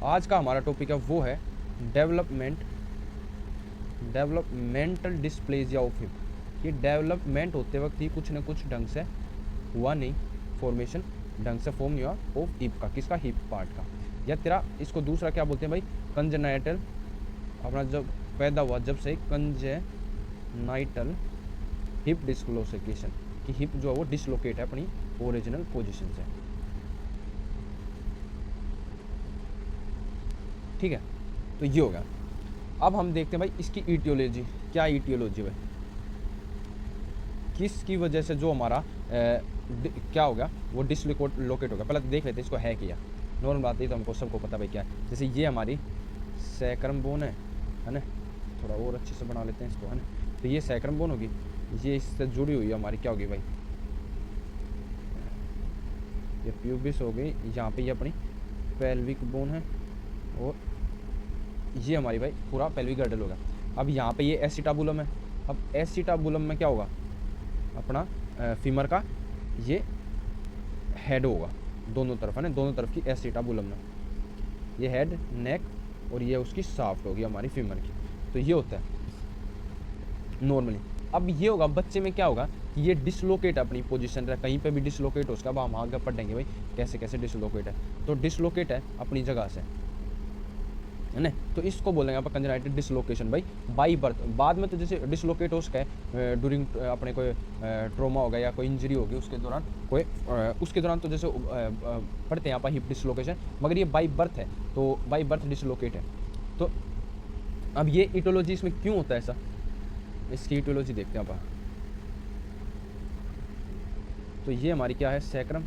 आज का हमारा टॉपिक है वो है डेवलपमेंटल डिस्प्लेजिया ऑफ हिप। ये डेवलपमेंट होते वक्त ही कुछ न कुछ ढंग से हुआ नहीं, फॉर्मेशन ढंग से फॉर्म नहीं हुआ ऑफ हिप का, किसका, हिप पार्ट का। या तेरा इसको दूसरा क्या बोलते हैं भाई, कंजेनाइटल, अपना जब पैदा हुआ जब से कंजेनाइटल हिप डिस्लोकेशन, कि हिप जो है वो डिसलोकेट है अपनी ओरिजिनल पोजीशन से। ठीक है, तो ये हो गया। अब हम देखते हैं भाई इसकी ईटियोलॉजी क्या, ईटियोलॉजी भाई किसकी वजह से जो हमारा क्या हो गया वो डिसलोकेट हो गया। पहले तो देख लेते हैं इसको है क्या। नॉर्मल बात है तो हमको सबको पता भाई क्या है। जैसे ये हमारी सैक्रम बोन है ना, थोड़ा और अच्छे से बना लेते हैं इसको, है ना। तो ये सैक्रम बोन होगी, ये इससे जुड़ी हुई है हमारी क्या होगी भाई, ये प्यूबिस हो गई, यहाँ पे ये अपनी पेल्विक बोन है, और ये हमारी भाई पूरा पेल्विक गर्डल होगा। अब यहाँ पे ये एसिटाबुलम है। अब एसिटाबुलम में क्या होगा, अपना फीमर का ये हेड होगा दोनों तरफ, है ना, दोनों तरफ की एसिटाबुलम में ये हेड, नेक, और ये उसकी साफ्ट होगी हमारी फीमर की। तो ये होता है नॉर्मली। अब ये होगा बच्चे में क्या होगा कि ये डिसलोकेट अपनी पोजीशन है, कहीं पे भी डिसलोकेट हो, उसका अब हम आगे पढ़ेंगे भाई कैसे कैसे डिसलोकेट है। तो डिसलोकेट है अपनी जगह से, है ना। तो इसको बोलेंगे आप कंजेनाइटल डिसलोकेशन भाई बाई बर्थ। बाद में तो जैसे डिसलोकेट हो सका है ड्यूरिंग अपने कोई ट्रोमा होगा या कोई इंजरी होगी उसके दौरान, कोई उसके दौरान तो जैसे पढ़ते हैं आप हिप डिसलोकेशन, मगर ये बाई बर्थ है, तो बाई बर्थ डिसलोकेट है। तो अब ये इटोलॉजी इसमें क्यों होता है ऐसा, इसकी इटोलॉजी देखते हैं आप। तो ये हमारी क्या है, सैक्रम,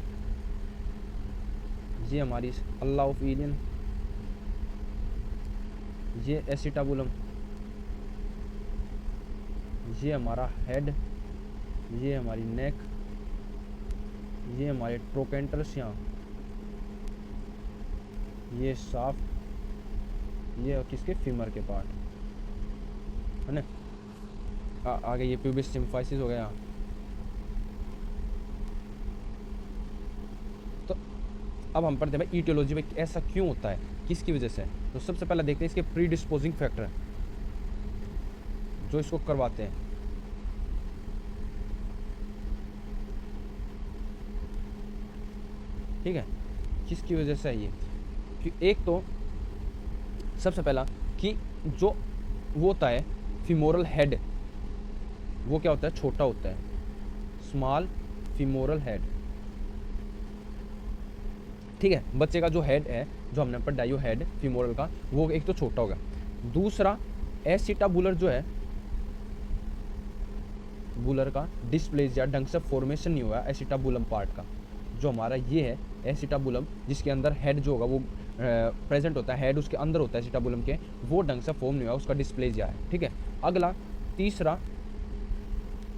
ये हमारी अल्लाह ऑफ एलियन, ये एसिटाबुलम, ये हमारा हेड, ये हमारी नेक, ये हमारे ट्रोकेंटर्स, यहाँ ये साफ्ट, ये किसके, फीमर के पार्ट, है ना। आगे ये प्यूबिस सिम्फाइसिस हो गया। तो अब हम पढ़ते हैं भाई ईटियोलॉजी में ऐसा क्यों होता है, किसकी वजह से। तो सबसे पहले देखते हैं इसके प्री डिस्पोजिंग फैक्टर जो इसको करवाते हैं। ठीक है, किसकी वजह से है ये, कि एक तो सबसे पहला कि जो वो होता है फीमोरल हेड, वो क्या होता है, छोटा होता है, स्मॉल फीमोरल हेड। ठीक है, बच्चे का जो हेड है, जो हमने पढ़ा है हेड फीमोरल का, वो एक तो छोटा होगा। दूसरा एसिटाबुलर जो है, बुलर का डिस्प्लेजिया ढंग से फॉर्मेशन नहीं हुआ एसिटाबुलम पार्ट का, जो हमारा ये है एसिटाबुलम, जिसके अंदर हेड जो होगा वो प्रेजेंट होता है, हेड उसके अंदर होता है एसिटाबुलम के, वो ढंग से फॉर्म नहीं हुआ, उसका डिस्प्लेजिया है। ठीक है, अगला तीसरा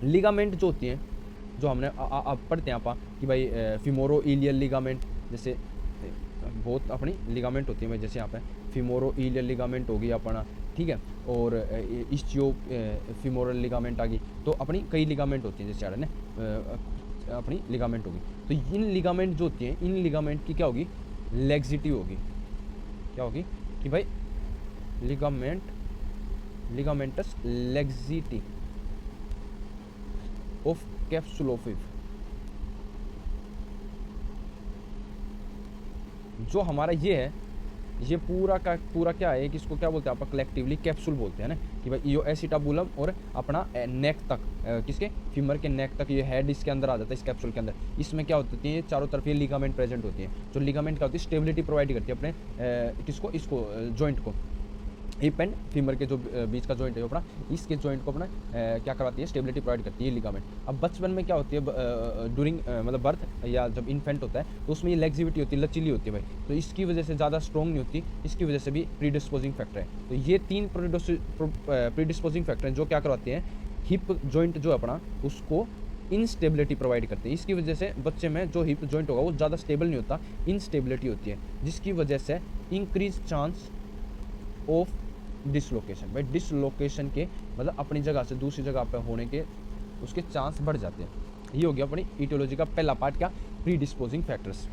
लिगामेंट जो होती हैं, जो हमने आप पढ़ते हैं आप कि भाई फिमोरो इलियल लिगामेंट, जैसे बहुत अपनी लिगामेंट होती है भाई, जैसे यहाँ पे फिमोरो इलियल लिगामेंट होगी अपना, ठीक है, और इस्चियो फिमोरल लिगामेंट आ गई। तो अपनी कई लिगामेंट होती हैं, जैसे ने अपनी लिगामेंट होगी। तो इन लिगामेंट जो होती हैं, इन लिगामेंट की क्या होगी, लेग्जिटी होगी, क्या होगी कि भाई लिगामेंटस लेग्जिटी ऑफ कैप्सुलोफिव। जो हमारा ये है, ये पूरा का पूरा क्या है कि इसको क्या बोलते हैं आप कलेक्टिवली कैप्सूल बोलते हैं ना, कि भाई यो एसिटाबुलम और अपना नेक तक, किसके, फीमर के नेक तक ये हेड इसके अंदर आ जाता है, इस कैप्सूल के अंदर। इसमें क्या होती है, चारों तरफ ये लिगामेंट प्रेजेंट होती है, जो लिगामेंट क्या होती है, स्टेबिलिटी प्रोवाइड करती है अपने किसको, इसको जॉइंट को, हिप एंड फीमर के जो बीच का जॉइंट है अपना, इसके जॉइंट को अपना क्या करवाती है, स्टेबिलिटी प्रोवाइड करती है लिगामेंट। अब बचपन में क्या होती है, ड्यूरिंग मतलब बर्थ या जब इन्फेंट होता है, तो उसमें ये लेग्जिविटी होती है, लचीली होती है भाई, तो इसकी वजह से ज़्यादा स्ट्रॉन्ग नहीं होती, इसकी वजह से भी प्रीडिस्पोजिंग फैक्टर है। तो ये तीन प्रीडिस्पोजिंग फैक्टर हैं जो क्या करवाते हैं, हिप जॉइंट जो अपना उसको इनस्टेबिलिटी प्रोवाइड करते हैं। इसकी वजह से बच्चे में जो हिप जॉइंट होगा वो ज़्यादा स्टेबल नहीं होता, इनस्टेबिलिटी होती है, जिसकी वजह से इंक्रीज चांस ऑफ डिसलोकेशन। भाई डिसलोकेशन के मतलब अपनी जगह से दूसरी जगह पे होने के उसके चांस बढ़ जाते हैं। ये हो गया अपनी ईटियोलॉजी का पहला पार्ट, क्या, प्री डिस्पोजिंग फैक्टर्स।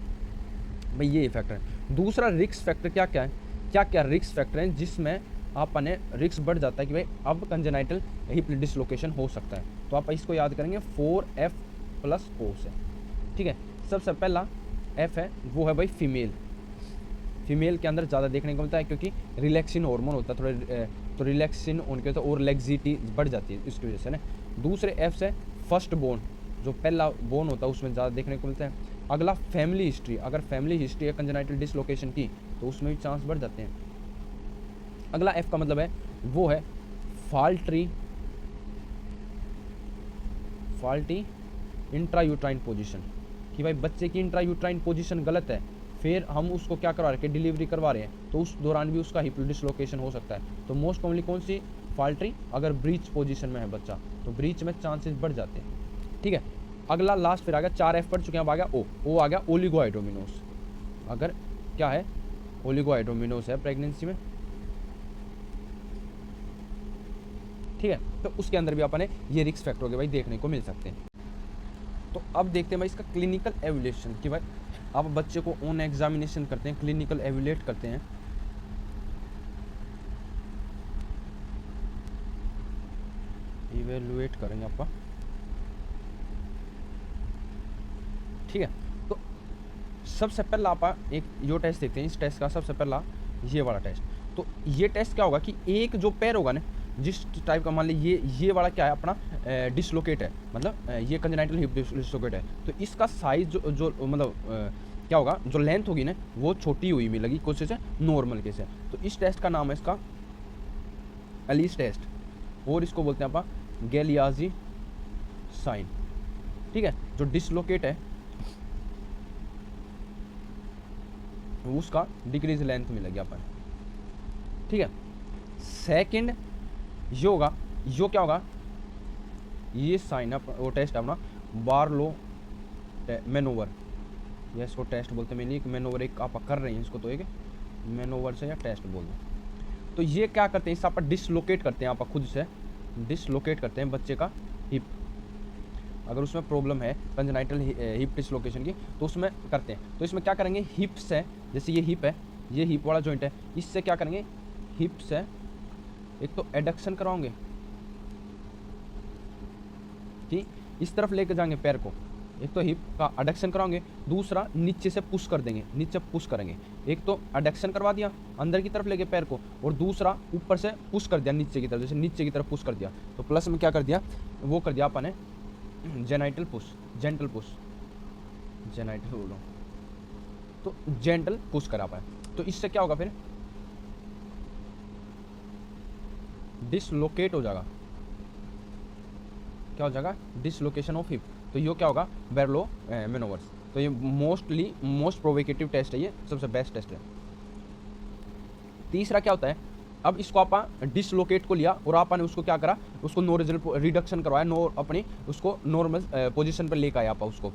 भाई ये फैक्टर है। दूसरा रिस्क फैक्टर क्या क्या है, क्या क्या रिस्क फैक्टर हैं जिसमें आपने रिस्क बढ़ जाता है कि भाई अब कंजेनाइटल हिप डिसलोकेशन हो सकता है। तो आप इसको याद करेंगे 4F+O से, ठीक है। सबसे पहला F है वो है भाई फीमेल के अंदर ज़्यादा देखने को मिलता है क्योंकि रिलैक्सिन हार्मोन होता है थोड़ा, तो रिलैक्सिन उनके होता है और लेग्जिटी बढ़ जाती है इसकी वजह से ना। दूसरे F से फर्स्ट बोन, जो पहला बोन होता है उसमें ज़्यादा देखने को मिलता है। अगला फैमिली हिस्ट्री, अगर फैमिली हिस्ट्री है कंजेनाइटल डिसलोकेशन की तो उसमें भी चांस बढ़ जाते हैं। अगला F का मतलब है वो है फाल्टी इंट्रायूट्राइन पोजीशन, कि भाई बच्चे की इंट्रायूट्राइन पोजीशन गलत है, फिर हम उसको क्या करवा रहे हैं, डिलीवरी करवा रहे हैं, तो उस दौरान भी उसका हिप डिसलोकेशन हो सकता है। तो मोस्ट कॉमनली कौन सी, फाल्टी। अगर ब्रीच पोजीशन में है बच्चा तो ब्रीच में चांसेस बढ़ जाते हैं, ठीक है। अगला लास्ट फिर आ गया 4F पढ़ चुके हैं, अब आ गया O आ गया ओलिगोहाइड्रोमिनोस। अगर क्या है, ओलिगोहाइड्रोमिनोस है प्रेगनेंसी में, ठीक है। तो उसके अंदर भी अपने ये रिस्क फैक्टर के भाई देखने को मिल सकते हैं। तो अब देखते हैं भाई इसका क्लिनिकल एवल्यूएशन, कि भाई आप बच्चे को ऑन एग्जामिनेशन करते हैं, क्लिनिकल एवल्यूएट करते हैं। इवेलुएट करेंगे आपका, ठीक है। तो सबसे पहला आप एक यो टेस्ट देखते हैं। इस टेस्ट का सबसे पहला ये वाला टेस्ट, तो ये टेस्ट क्या होगा कि एक जो पैर होगा ना, जिस टाइप का, मान ली ये वाला क्या है अपना डिसलोकेट है, मतलब ये कंजेनाइटल हिप डिसलोकेट है, तो इसका साइज जो मतलब क्या होगा, जो लेंथ होगी ना वो छोटी हुई मिलेगी कुछ से नॉर्मल के से। तो इस टेस्ट का नाम है इसका एलिस टेस्ट, और इसको बोलते हैं आप गैलियाजी साइन, ठीक है। जो डिसलोकेट है उसका डिक्रीज लेंथ मिलेगी अपन, ठीक है। सेकंड ये होगा, यो क्या होगा, ये साइन है वो टेस्ट है अपना बार्लो मैनोवर, या इसको टेस्ट बोलते हैं। मैंने एक मैनोवर एक आप कर रहे हैं इसको, तो एक मैनोवर से या टेस्ट बोल दो। तो ये क्या करते हैं, इससे आप डिसलोकेट करते हैं, आप खुद से डिसलोकेट करते हैं बच्चे का हिप। अगर उसमें प्रॉब्लम है कंजेनाइटल हिप डिसलोकेशन की तो उसमें करते हैं। तो इसमें क्या करेंगे, हिप से, जैसे ये हिप है, ये हिप वाला जॉइंट है, इससे क्या करेंगे, हिप से एक तो एडक्शन करवाओगे, ठीक, इस तरफ लेके जाएंगे पैर को, एक तो हिप का एडक्शन कराओगे, दूसरा नीचे से पुश कर देंगे, नीचे पुश करेंगे। एक तो एडक्शन करवा दिया अंदर की तरफ लेके पैर को, और दूसरा ऊपर से पुश कर दिया नीचे की तरफ, जैसे नीचे की तरफ पुश कर दिया। तो प्लस में क्या कर दिया, वो कर दिया अपन ने genital push, gentle push, genital बोलो तो जेंटल पुश करा पाए। तो इससे क्या होगा, फिर डिसलोकेट हो जाएगा, क्या हो जाएगा, डिसलोकेशन ऑफ हिप। तो ये क्या होगा, बेरलो मैनोवर्स। तो ये मोस्ट प्रोवोकेटिव टेस्ट है, ये सबसे बेस्ट टेस्ट है। तीसरा क्या होता है, अब इसको आप डिसलोकेट को लिया और आपने उसको क्या करा, उसको नोरिजिनल रिडक्शन करवाया, अपनी उसको नॉर्मल पोजीशन पर लेकर आया आप उसको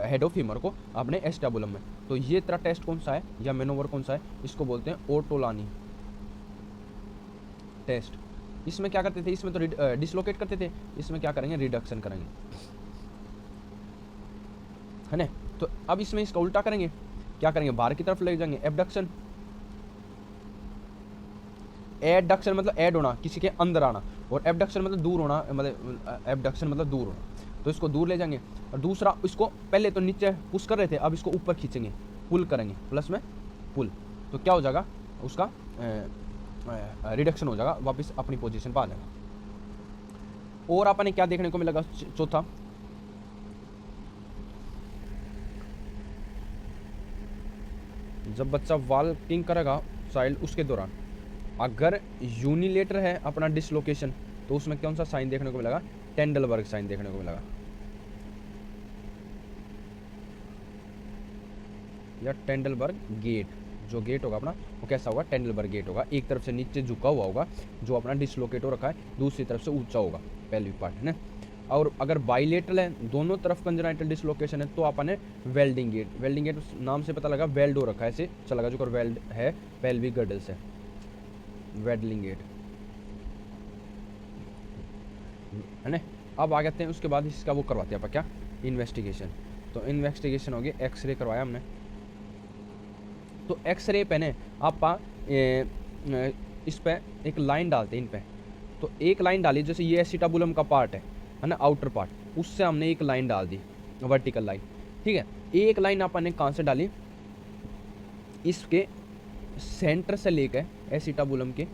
हेड ऑफ हीमर को अपने एस्टेबुलम में। तो ये तेरा टेस्ट कौन सा है या मैनोवर कौन सा है, इसको बोलते हैं ओर्टोलानी टेस्ट। इसमें क्या करते थे, इसमें तो डिसलोकेट करते थे, इसमें क्या करेंगे, रिडक्शन करेंगे, है ना। तो अब इसमें इसका उल्टा करेंगे, क्या करेंगे, बाहर की तरफ ले जाएंगे, एबडक्शन। एडक्शन मतलब ऐड होना, किसी के अंदर आना, और एबडक्शन मतलब दूर होना, मतलब एबडक्शन मतलब दूर होना। तो इसको दूर ले जाएंगे, और दूसरा इसको पहले तो नीचे पुश कर रहे थे, अब इसको ऊपर खींचेंगे, पुल करेंगे, प्लस में पुल। तो क्या हो जाएगा, उसका रिडक्शन हो जाएगा, वापस अपनी पोजीशन पर आ जाएगा। और आपने क्या देखने को मिलेगा, चौथा, जब बच्चा वॉकिंग करेगा चाइल्ड, उसके दौरान अगर यूनिलेटर है अपना डिसलोकेशन, तो उसमें कौन सा साइन देखने को मिलेगा, टेंडलबर्ग साइन देखने को मिलेगा, या टेंडलबर्ग गेट। जो गेट होगा अपना वो कैसा होगा, टेंडलबर्ग गेट होगा, एक तरफ से नीचे झुका हुआ होगा जो अपना डिसलोकेट हो रखा है, दूसरी तरफ से ऊंचा होगा पेल्विक पार्ट, है ना। और अगर बाइलेटरल है, दोनों तरफ कंजेनाइटल डिसलोकेशन है, तो अपन वेल्डिंग गेट, वेल्डिंग गेट नाम से पता लगा वेल्ड हो रखा है, ऐसे चलेगा जो वेल्ड है पेल्विक गर्डल से, वेल्डिंग गेट, है ना। अब आ जाते हैं उसके बाद इसका वो करवाते हैं अपन क्या, इन्वेस्टिगेशन। तो इन्वेस्टिगेशन होगी, एक्सरे करवाया हमने, तो एक्सरे पे ने आप इस पे एक लाइन डालते हैं इन पे। तो एक लाइन डाली, जैसे ये एसिटाबुलम का पार्ट है ना, आउटर पार्ट, उससे हमने एक लाइन डाल दी, वर्टिकल लाइन। ठीक है, एक लाइन अपन ने कहाँ से डाली, इसके सेंटर से लेकर एसिटाबुलम के,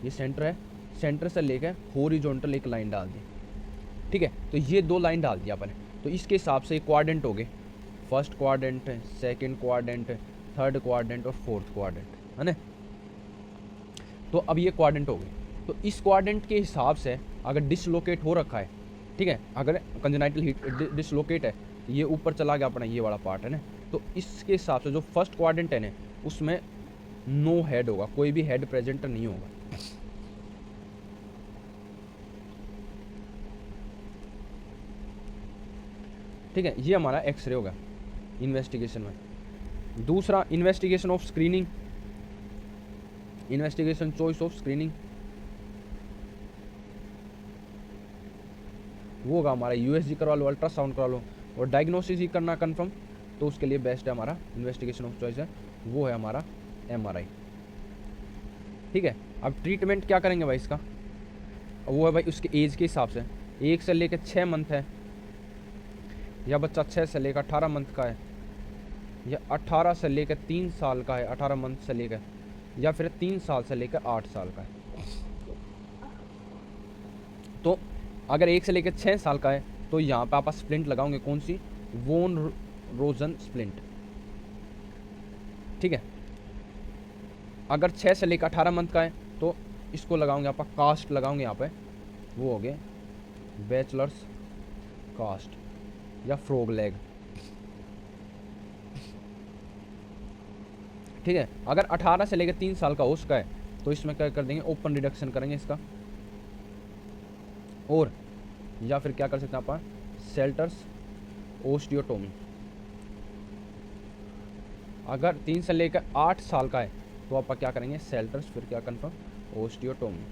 ये सेंटर है, सेंटर से लेकर हॉरिजॉन्टल एक लाइन डाल दी। ठीक है, तो ये 2 लाइन डाल दी अपन ने। तो इसके हिसाब से क्वाड्रेंट हो गए, first quadrant, second quadrant, third quadrant और फोर्थ क्वाड्रेंट, है ना। तो अब ये क्वाड्रेंट हो गए। तो इस क्वाड्रेंट के हिसाब से अगर डिसलोकेट हो रखा है, ठीक है, अगर कंजेनाइटल हीट डिसलोकेट है, ये ऊपर चला गया अपना ये वाला पार्ट है ना, तो इसके हिसाब से जो फर्स्ट क्वाड्रेंट है ना, उसमें नो हेड होगा, कोई भी हेड प्रेजेंट नहीं होगा। ठीक है, ये हमारा एक्सरे होगा इन्वेस्टिगेशन में। दूसरा, investigation of screening, investigation choice of screening, वो होगा हमारा यूएसजी करवा लो, अल्ट्रासाउंड करवा लो, और डायग्नोसिस ही करना कंफर्म, तो उसके लिए बेस्ट है हमारा इन्वेस्टिगेशन ऑफ चॉइस है, वो है हमारा एमआरआई। ठीक है, अब ट्रीटमेंट क्या करेंगे भाई इसका, वो है भाई उसके एज के हिसाब से, 1 से लेकर 6 मंथ है, या बच्चा 6 से लेकर 18 मंथ का है, या 18 से लेकर 3 साल का है, 18 मंथ से लेकर, या फिर 3 साल से लेकर 8 साल का है। तो अगर 1 से लेकर 6 साल का है, तो यहाँ पे आप स्प्लिंट लगाओगे, कौन सी, वोन रोजन स्प्लिंट। ठीक है, अगर 6 से लेकर 18 मंथ का है, तो इसको लगाओगे आप कास्ट लगाओगे यहाँ पे, वो हो गए बैचलर्स कास्ट या फ्रॉग लेग। ठीक है, अगर 18 से लेकर 3 साल का उसका है, तो इसमें क्या कर देंगे, ओपन रिडक्शन करेंगे इसका, और या फिर क्या कर सकते हैं आप, सेल्टर्स ओस्टियोटोमी। अगर 3 से लेकर 8 साल का है, तो आप क्या करेंगे, सेल्टर्स, फिर क्या कंफर्म, ओस्टियोटोमी।